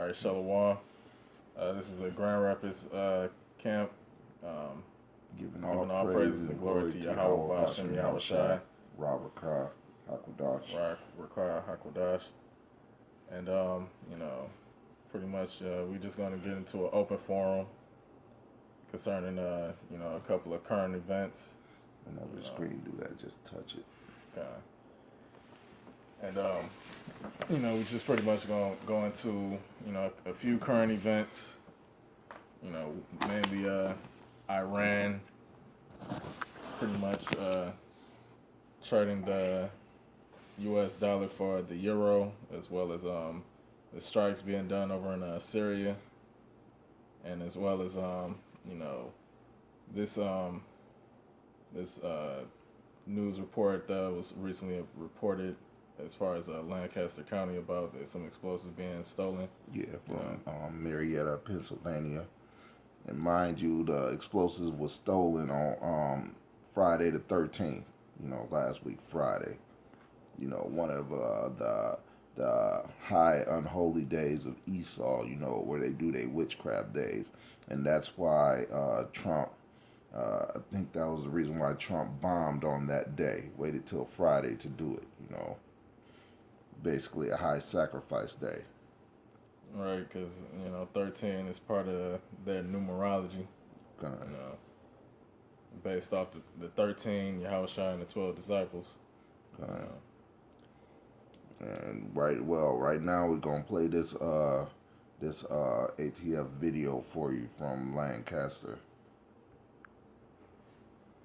All right, Shalom. This is a Grand Rapids camp. Um, Giving all giving all praise praises and and glory glory to to Yahweh Yahweh Bashem Hashem Yahweh Yahushai, Shai, Rabakah, Hakudash. Rakah Hakodash. And, pretty much we're just going to get into an open forum concerning, a couple of current events. Whenever the screen do that, just touch it. And, we just pretty much going to go into, a few current events, mainly Iran pretty much trading the U.S. dollar for the euro, as well as the strikes being done over in Syria, and as well as this this news report that was recently reported as far as Lancaster County about some explosives being stolen. Yeah, from Marietta, Pennsylvania. And mind you, the explosives was stolen on Friday the 13th, last week Friday. One of the high unholy days of Esau, where they do their witchcraft days. And that's why Trump, I think that was the reason why Trump bombed on that day, waited till Friday to do it, basically a high sacrifice day. Right, because 13 is part of their numerology. Based off the 13, Yahushua and the 12 disciples. And right now we're gonna play this ATF video for you from Lancaster.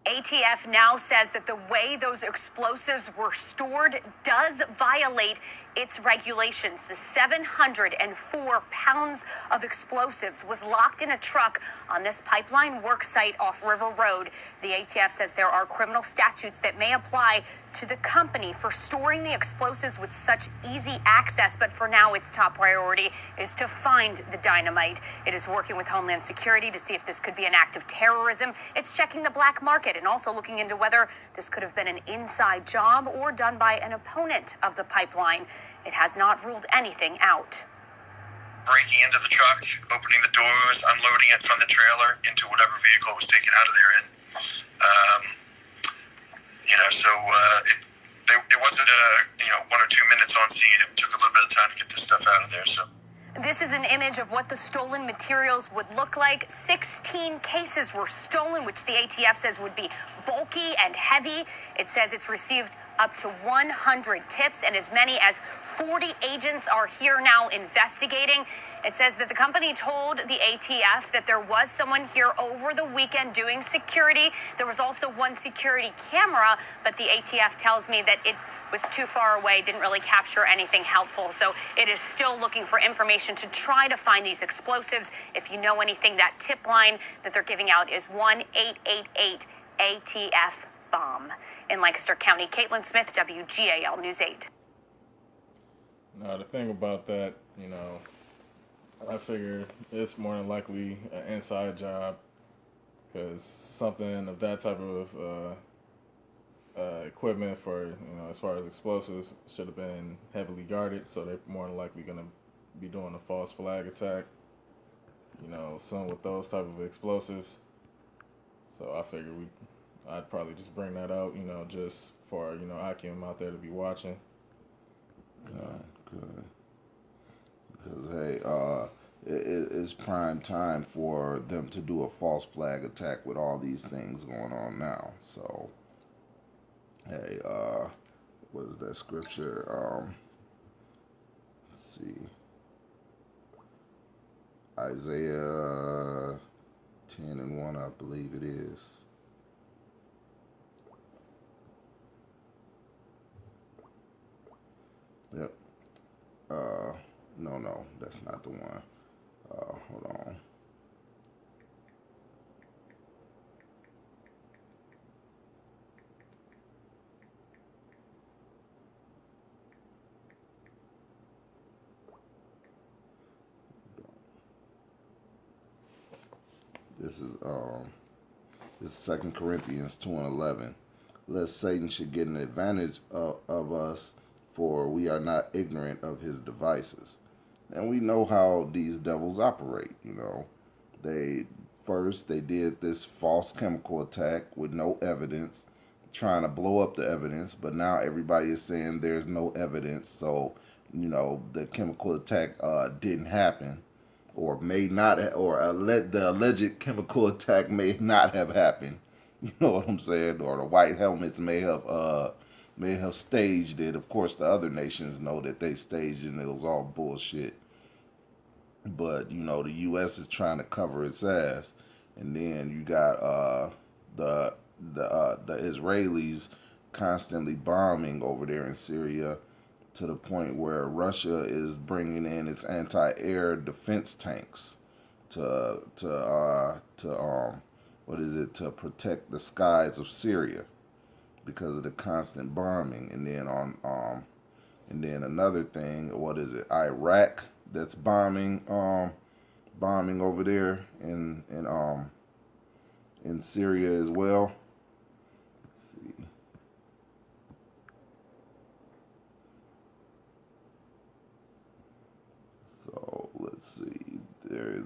ATF now says that the way those explosives were stored does violate its regulations. The 704 pounds of explosives was locked in a truck on this pipeline work site off River Road. The ATF says there are criminal statutes that may apply to the company for storing the explosives with such easy access, but for now its top priority is to find the dynamite. It is working with Homeland Security to see if this could be an act of terrorism. It's checking the black market and also looking into whether this could have been an inside job or done by an opponent of the pipeline. It has not ruled anything out. Breaking into the truck, opening the doors, unloading it from the trailer into whatever vehicle was taken out of there. And, it wasn't 1 or 2 minutes on scene. It took a little bit of time to get this stuff out of there. So. This is an image of what the stolen materials would look like. 16 cases were stolen, which the ATF says would be bulky and heavy. It says it's received up to 100 tips, and as many as 40 agents are here now investigating. It says that the company told the ATF that there was someone here over the weekend doing security. There was also one security camera, but the ATF tells me that it was too far away, didn't really capture anything helpful. So it is still looking for information to try to find these explosives. If you know anything, that tip line that they're giving out is 1-888-ATF-BOMB. In Lancaster County, Caitlin Smith, WGAL News 8. Now, the thing about that, I figure it's more than likely an inside job, because something of that type of equipment for, as far as explosives, should have been heavily guarded, so they're more than likely going to be doing a false flag attack, soon with those type of explosives. So I figured I'd probably just bring that out, just for, Akim out there to be watching. Good. Because, hey, it's prime time for them to do a false flag attack with all these things going on now. So, hey, what is that scripture? Let's see. Isaiah 10:1, I believe it is. Yep. No, that's not the one. Hold on. This is 2 Corinthians 2:11. Lest Satan should get an advantage of us, for we are not ignorant of his devices. And we know how these devils operate, They they did this false chemical attack with no evidence, trying to blow up the evidence, but now everybody is saying there's no evidence, so the chemical attack didn't happen, or may not, the alleged chemical attack may not have happened. You know what I'm saying? Or the white helmets may have staged it. Of course, the other nations know that they staged it and it was all bullshit. But the U.S. is trying to cover its ass, and then you got the the Israelis constantly bombing over there in Syria, to the point where Russia is bringing in its anti-air defense tanks to what is it, to protect the skies of Syria because of the constant bombing. And then another thing, what is it, Iraq, that's bombing over there in Syria as well. Let's see. So let's see. There's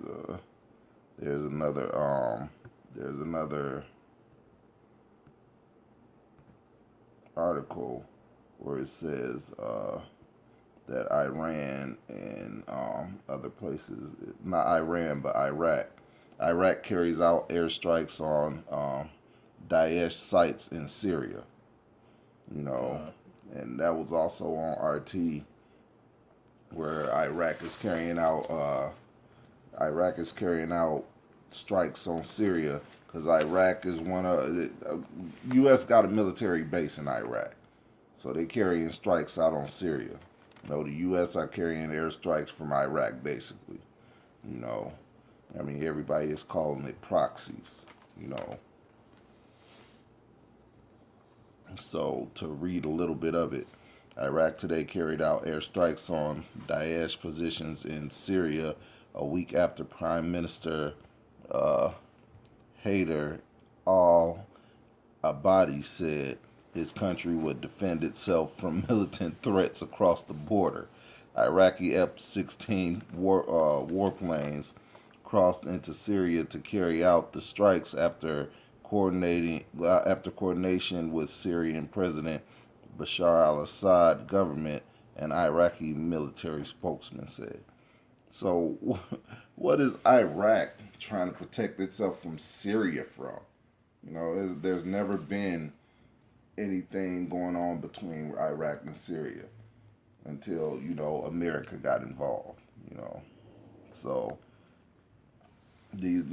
another article where it says that Iran and other places, not Iran, but Iraq carries out airstrikes on Daesh sites in Syria, and that was also on RT, where Iraq is carrying out strikes on Syria, because Iraq is U.S. got a military base in Iraq, so they carrying strikes out on Syria. The U.S. are carrying airstrikes from Iraq, basically. Everybody is calling it proxies. So to read a little bit of it, Iraq today carried out airstrikes on Daesh positions in Syria a week after Prime Minister Haider al-Abadi said his country would defend itself from militant threats across the border. Iraqi F-16 warplanes crossed into Syria to carry out the strikes after coordination with Syrian President Bashar al-Assad government, an Iraqi military spokesman said. So, what is Iraq trying to protect itself from Syria from? There's never been anything going on between Iraq and Syria until America got involved. So we're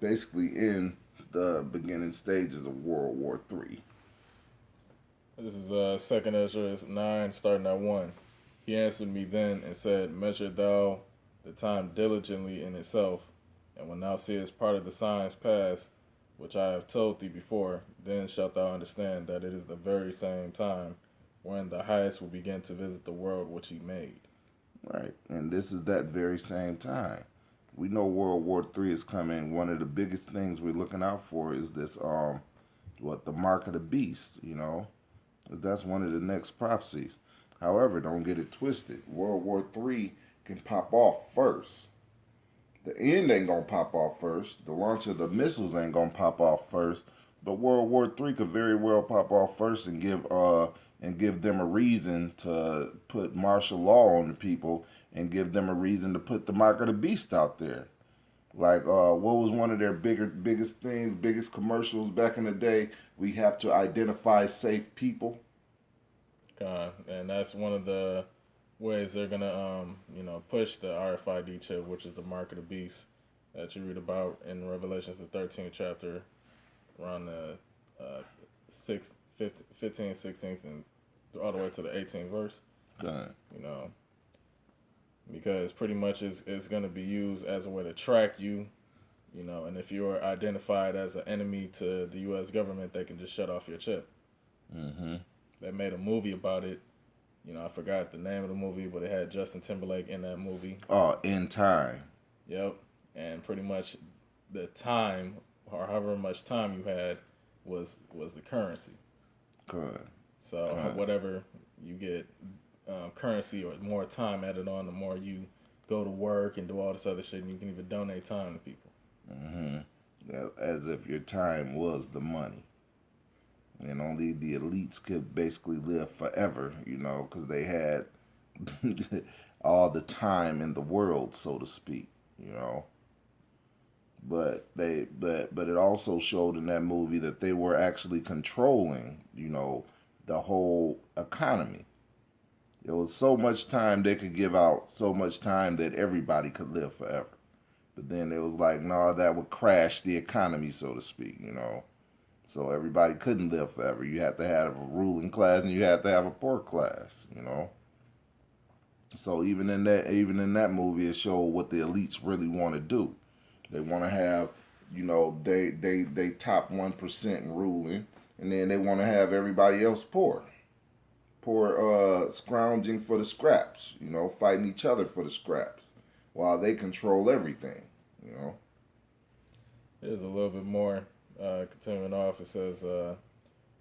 basically in the beginning stages of World War III. This is 2nd Ezra 9, starting at 1. He answered me then and said, Measure thou the time diligently in itself, and when thou seest part of the signs pass, which I have told thee before, then shalt thou understand that it is the very same time when the highest will begin to visit the world which he made. Right, and this is that very same time. We know World War III is coming. One of the biggest things we're looking out for is this, the mark of the beast, That's one of the next prophecies. However, don't get it twisted. World War III can pop off first. The end ain't gonna pop off first. The launch of the missiles ain't gonna pop off first. But World War III could very well pop off first and give them a reason to put martial law on the people, and give them a reason to put the mark of the beast out there. Like, what was one of their biggest commercials back in the day? We have to identify safe people. And that's one of the ways they're gonna, push the RFID chip, which is the mark of the beast that you read about in Revelations, the 13th chapter, around the 15th, 16th, and all the way to the 18th verse. Because pretty much it's going to be used as a way to track you, and if you're identified as an enemy to the U.S. government, they can just shut off your chip. Mm-hmm. They made a movie about it. I forgot the name of the movie, but it had Justin Timberlake in that movie. Oh, In Time. Yep. And pretty much the time, or however much time you had, was the currency. Good. So whatever you get currency or more time added on, the more you go to work and do all this other shit, and you can even donate time to people. As if your time was the money. And only the elites could basically live forever, because they had all the time in the world, so to speak. But it also showed in that movie that they were actually controlling, the whole economy. There was so much time they could give out, so much time that everybody could live forever. But then it was like, no, that would crash the economy, so to speak. So everybody couldn't live forever. You had to have a ruling class and you had to have a poor class. So even in that movie, it showed what the elites really want to do. They want to have, they top 1% in ruling, and then they want to have everybody else poor, scrounging for the scraps. Fighting each other for the scraps, while they control everything. Here's a little bit more. Continuing off, it says,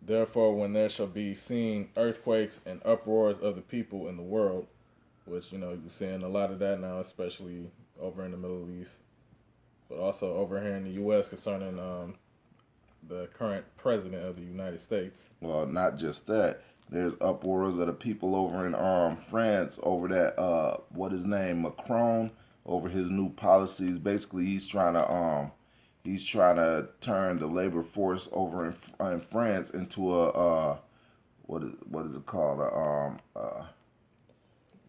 therefore, when there shall be seen earthquakes and uproars of the people in the world, which, you're seeing a lot of that now, especially over in the Middle East, but also over here in the U.S. concerning the current president of the United States. Well, not just that. There's uproars of the people over in France over that, what his name, Macron, over his new policies. Basically, he's trying to turn the labor force over in France into a what is it called?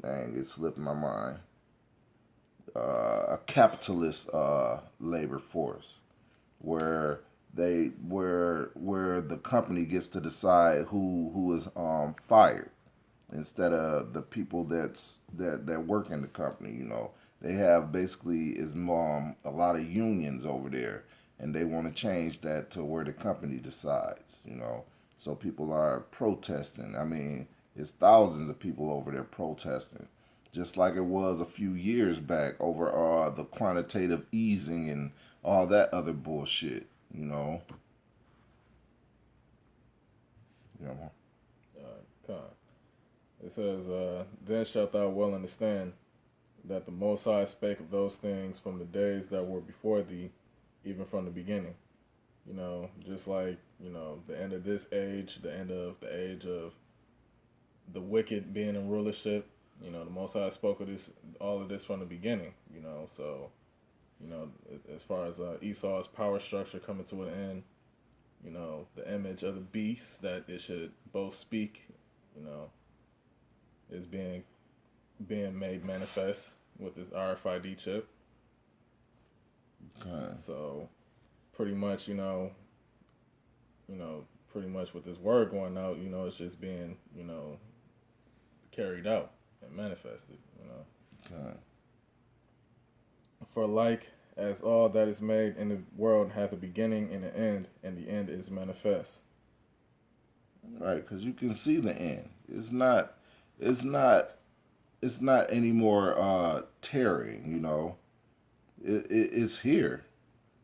Dang, it slipped my mind. A capitalist labor force, where the company gets to decide who is fired, instead of the people that work in the company. They have basically a lot of unions over there, and they want to change that to where the company decides. So people are protesting. I mean, it's thousands of people over there protesting, just like it was a few years back over the quantitative easing and all that other bullshit. It says, then shalt thou well understand that the Most High spake of those things from the days that were before thee, even from the beginning. Just like, the end of this age, the end of the age of the wicked being in rulership. The Most High spoke of all of this from the beginning. So, as far as Esau's power structure coming to an end, the image of the beast that it should both speak, is being made manifest with this RFID chip. Okay. So, pretty much, pretty much with this word going out, it's just being, carried out and manifested. Okay. For like as all that is made in the world hath a beginning and an end, and the end is manifest. Right, because you can see the end. It's not any more tarrying. It's here.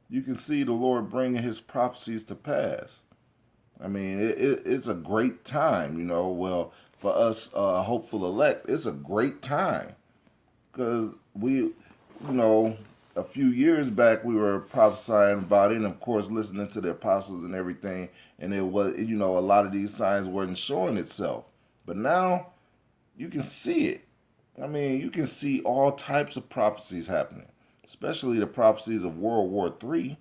You can see the Lord bringing His prophecies to pass. I mean, it's a great time. Well, for us hopeful elect, it's a great time, because we, a few years back we were prophesying about it, and of course listening to the apostles and everything, and it was, a lot of these signs wasn't showing itself, but now you can see it. I mean, you can see all types of prophecies happening, especially the prophecies of World War III,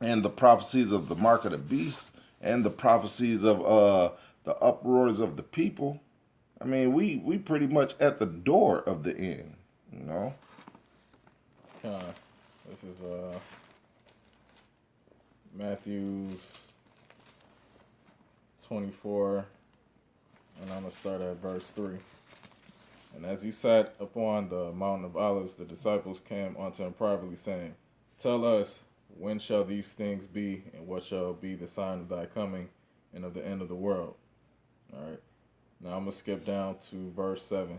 and the prophecies of the mark of the beast, and the prophecies of the uproars of the people. I mean, we pretty much at the door of the end. This is Matthew's 24, and I'm going to start at verse 3. And as he sat upon the mountain of Olives, the disciples came unto him privately, saying, Tell us, when shall these things be, and what shall be the sign of thy coming and of the end of the world? All right. Now I'm going to skip down to verse 7.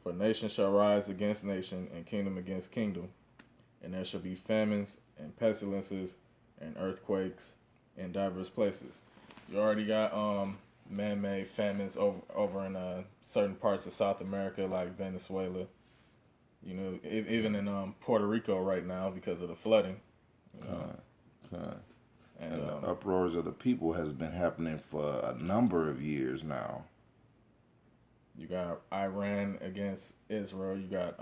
For nation shall rise against nation, and kingdom against kingdom, and there shall be famines and pestilences and earthquakes in diverse places. You already got man-made famines over in certain parts of South America, like Venezuela. You know, even in Puerto Rico right now because of the flooding. You know, Con, con. and And the uproars of the people has been happening for a number of years now. you got Iran against Israel. You got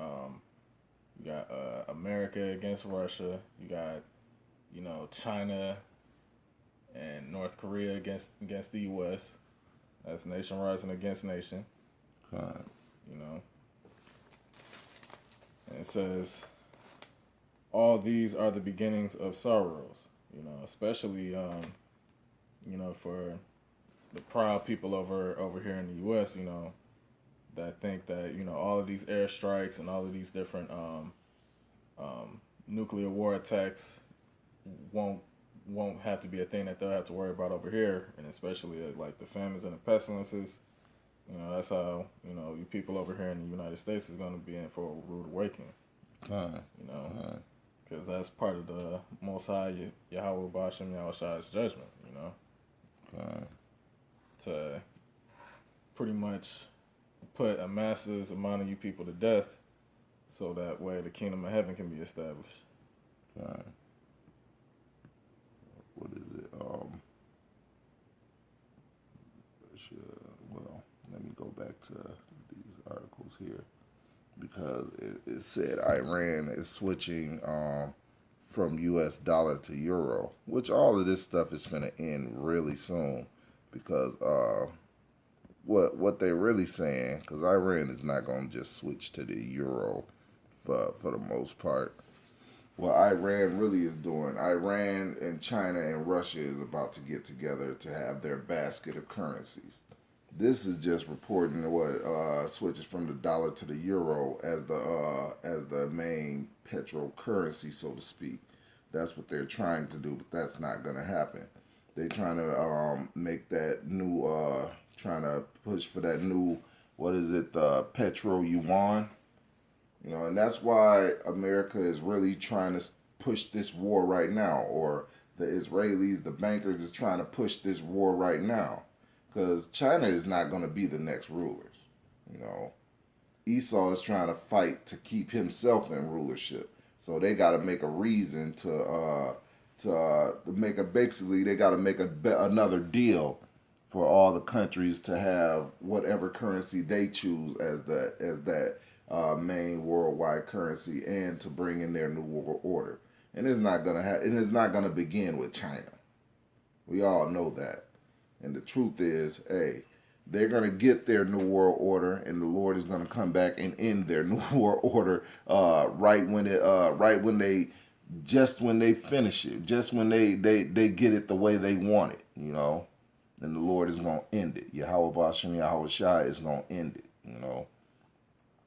America against Russia. You got China and North Korea against the U.S. That's nation rising against nation. Con, You know, and it says all these are the beginnings of sorrows. You know, especially for the proud people over here in the U.S. You know, that think that all of these airstrikes and all of these different nuclear war attacks won't have to be a thing that they'll have to worry about over here, and especially like the famines and the pestilences. That's how you people over here in the United States is going to be in for a rude awakening. con, You know, con, because that's part of the Most High Yahweh Bashem Yahushai's judgment. con, To pretty much put a massive amount of you people to death, so that way the kingdom of heaven can be established. con. What is it? Well, let me go back to these articles here because it said Iran is switching from U.S. dollar to euro, which all of this stuff is going to end really soon because what they're really saying, because Iran is not going to just switch to the euro for the most part. What Iran really is doing, Iran and China and Russia is about to get together to have their basket of currencies. This is just reporting what switches from the dollar to the euro as the main petrol currency, so to speak. That's what they're trying to do, but that's not going to happen. They're trying to make that new, trying to push for that new, what is it, the petro yuan. And that's why America is really trying to push this war right now, or the Israelis, the bankers, is trying to push this war right now, because China is not going to be the next rulers. You know, Esau is trying to fight to keep himself in rulership, so they got to make a reason to make a basically they got to make another deal for all the countries to have whatever currency they choose as that main worldwide currency, and to bring in their new world order. And it's not gonna it is not gonna begin with China. We all know that. And the truth is, hey, they're gonna get their new world order, and the Lord is gonna come back and end their new world order right when they finish it, just when they get it the way they want it. And the Lord is gonna end it. Yahweh Bashem Yahweh Shai is gonna end it.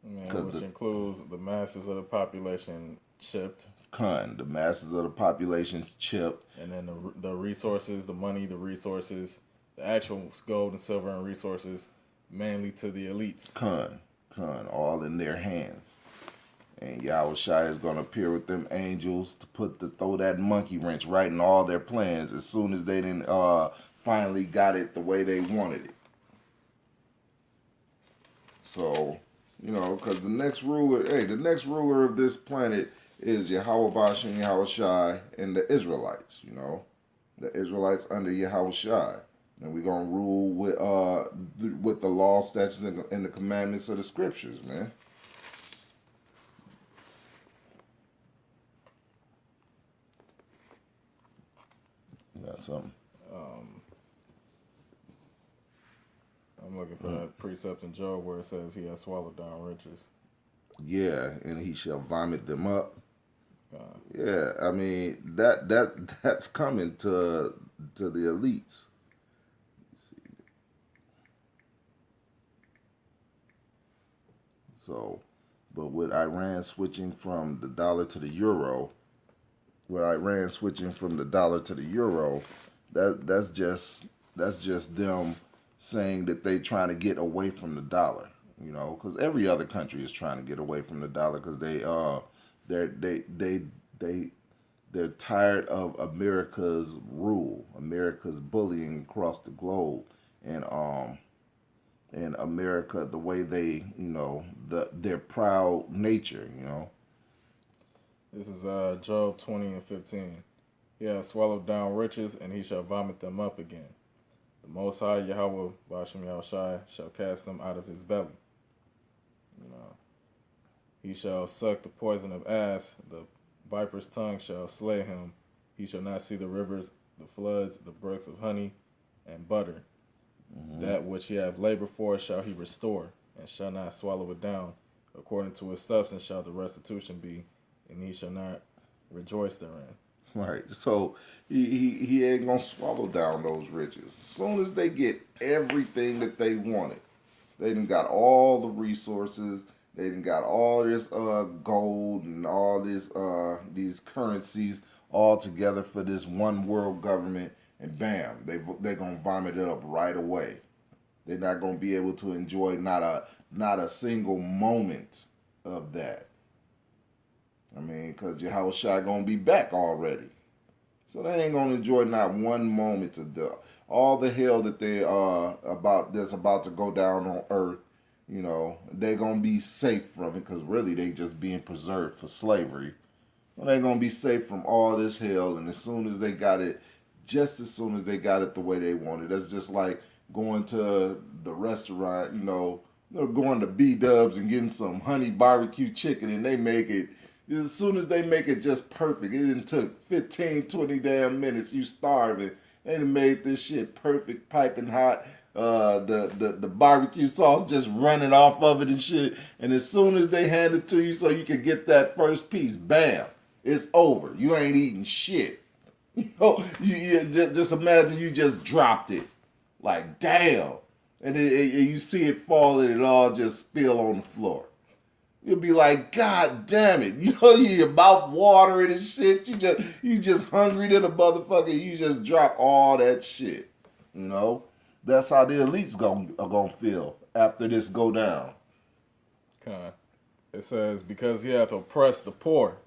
Which includes the masses of the population chipped. The masses of the population chipped. And then the resources, the money, the resources, the actual gold and silver and resources, mainly to the elites. All in their hands. And Yahweh Shai is going to appear with them angels to throw that monkey wrench right in all their plans as soon as they didn't finally got it the way they wanted it. So, because the next ruler of this planet is Yahweh Bashem Yahweh Shai and the Israelites. The Israelites under Yahweh Shai, and we're gonna rule with the law, statutes, and the commandments of the scriptures, man. You got something? I'm looking for that precept in Job where it says he has swallowed down riches. Yeah, and he shall vomit them up. God. Yeah, I mean that's coming to the elites. So, but with Iran switching from the dollar to the euro, that's just them saying that they trying to get away from the dollar. Because every other country is trying to get away from the dollar because they're tired of America's rule, America's bullying across the globe, in America, the way they, their proud nature, This is Job 20:15. He has swallowed down riches, and he shall vomit them up again. The Most High Yahweh Bashem Yahushai shall cast them out of his belly. He shall suck the poison of ass, the viper's tongue shall slay him. He shall not see the rivers, the floods, the brooks of honey and butter. That which he hath labored for shall he restore, and shall not swallow it down. According to his substance shall the restitution be, and he shall not rejoice therein. Right. So he ain't gonna swallow down those riches. As soon as they get everything that they wanted, they done got all the resources. They done got all this gold and all this these currencies all together for this one world government, and bam, they're gonna vomit it up right away. They're not gonna be able to enjoy not a single moment of that. I mean, because Yahushua gonna be back already, so they ain't gonna enjoy not one moment of all the hell that they that's about to go down on earth. They're going to be safe from it because really they just being preserved for slavery. Well, they're going to be safe from all this hell, and as soon as they got it, just as soon as they got it the way they wanted, that's just like going to the restaurant, going to B-Dubs and getting some honey barbecue chicken, and they make it, as soon as they make it just perfect, it done took 15, 20 damn minutes, you starving, they done made this shit perfect, piping hot, the barbecue sauce just running off of it and shit. And as soon as they hand it to you so you can get that first piece, bam, it's over. You ain't eating shit. You just imagine you just dropped it. Like, damn. And you see it fall and it all just spill on the floor. You'll be like, God damn it. Your mouth watering and shit. You just hungry to the motherfucker. You just drop all that shit. That's how the elites are gonna feel after this go down. It says, because he hath oppressed the poor.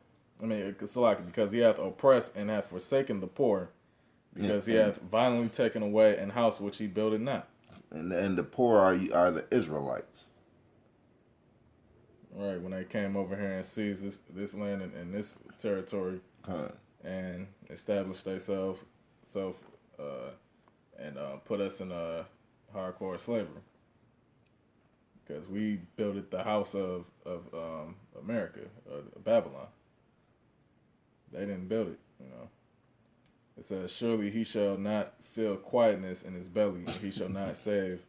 It's like, because he hath oppressed and hath forsaken the poor, because he hath violently taken away an house which he builded not. And the poor are the Israelites. Right, when they came over here and seized this land and this territory, and established themselves, and put us in a hardcore slavery, because we built the house of America, Babylon. They didn't build it, It says, surely he shall not feel quietness in his belly, and he shall not save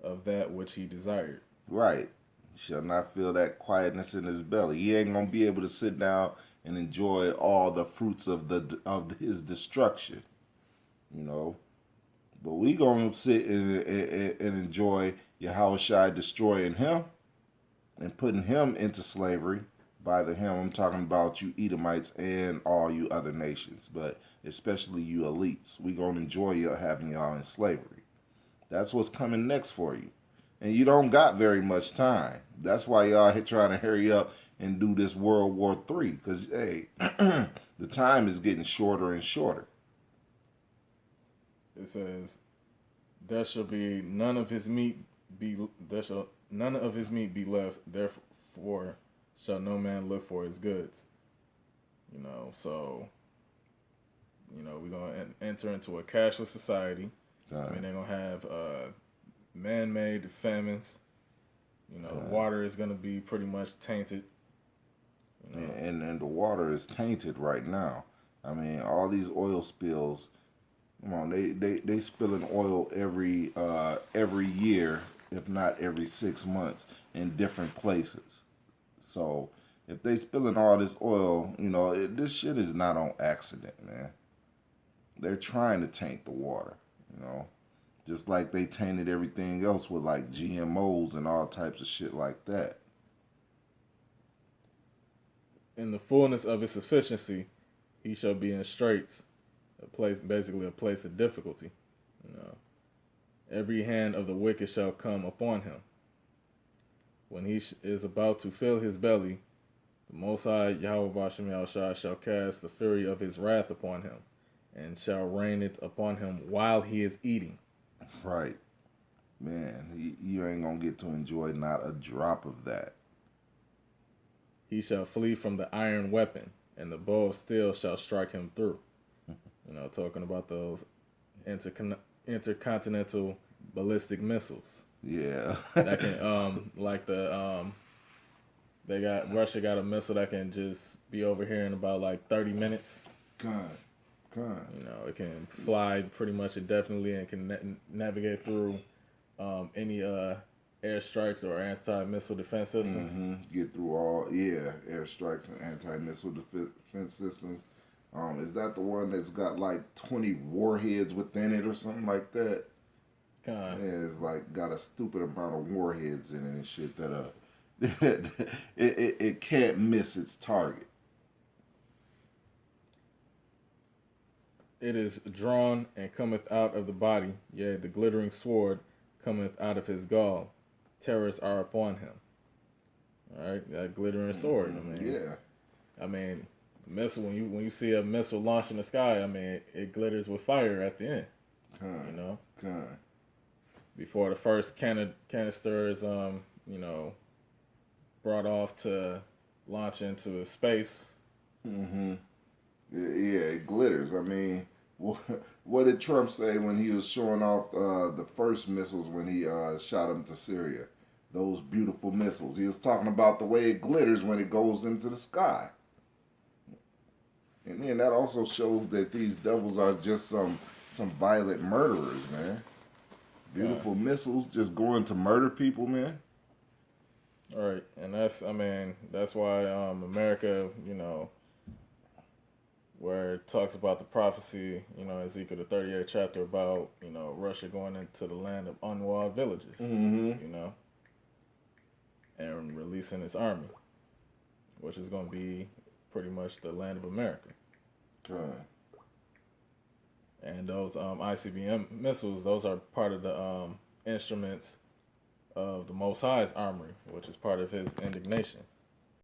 of that which he desired. Right. Shall not feel that quietness in his belly. He ain't gonna be able to sit down and enjoy all the fruits of his destruction. But we gonna sit and enjoy Yahushua destroying him and putting him into slavery. By the him, I'm talking about you Edomites and all you other nations, but especially you elites. We gonna enjoy having y'all in slavery. That's what's coming next for you. And you don't got very much time. That's why y'all trying to hurry up and do this World War III. Because, hey, the time is getting shorter and shorter. It says, there shall be none of his meat be left, therefore shall no man look for his goods. So, we're going to enter into a cashless society. They're going to have man-made famines. Water is going to be pretty much tainted. And the water is tainted right now. All these oil spills. Come on, they spilling oil every year, if not every 6 months, in different places. So if they spilling all this oil, this shit is not on accident, man. They're trying to taint the water, just like they tainted everything else with like GMOs and all types of shit like that. In the fullness of his sufficiency, he shall be in straits, basically a place of difficulty. Every hand of the wicked shall come upon him. When he is about to fill his belly, the Most High Yahweh Bashem Yahushua shall cast the fury of his wrath upon him, and shall rain it upon him while he is eating. Right. Man, you ain't gonna get to enjoy not a drop of that. He shall flee from the iron weapon, and the bow of steel shall strike him through. Talking about those intercontinental ballistic missiles Yeah. that can, like they got Russia got a missile that can just be over here in about like 30 minutes. God. It can fly pretty much indefinitely and can navigate through any airstrikes or anti-missile defense systems. Get through all, airstrikes and anti-missile defense systems. Is that the one that's got like 20 warheads within it or something like that? Yeah, it's like got a stupid amount of warheads in it and shit that it can't miss its target. It is drawn and cometh out of the body, yea, the glittering sword cometh out of his gall. Terrors are upon him. All right, that glittering sword. I mean, missile. When you see a missile launch in the sky, I mean, it glitters with fire at the end. Before the first canister is brought off to launch into space. Yeah, it glitters. I mean, what did Trump say when he was showing off the first missiles when he shot them to Syria? Those beautiful missiles. He was talking about the way it glitters when it goes into the sky. And then that also shows that these devils are just some violent murderers, man. Beautiful missiles just going to murder people, man. All right, and that's why America, where it talks about the prophecy, Ezekiel the 38th chapter about, Russia going into the land of unwalled villages, and releasing its army, which is going to be pretty much the land of America. And those ICBM missiles, those are part of the instruments of the Most High's armory, which is part of his indignation.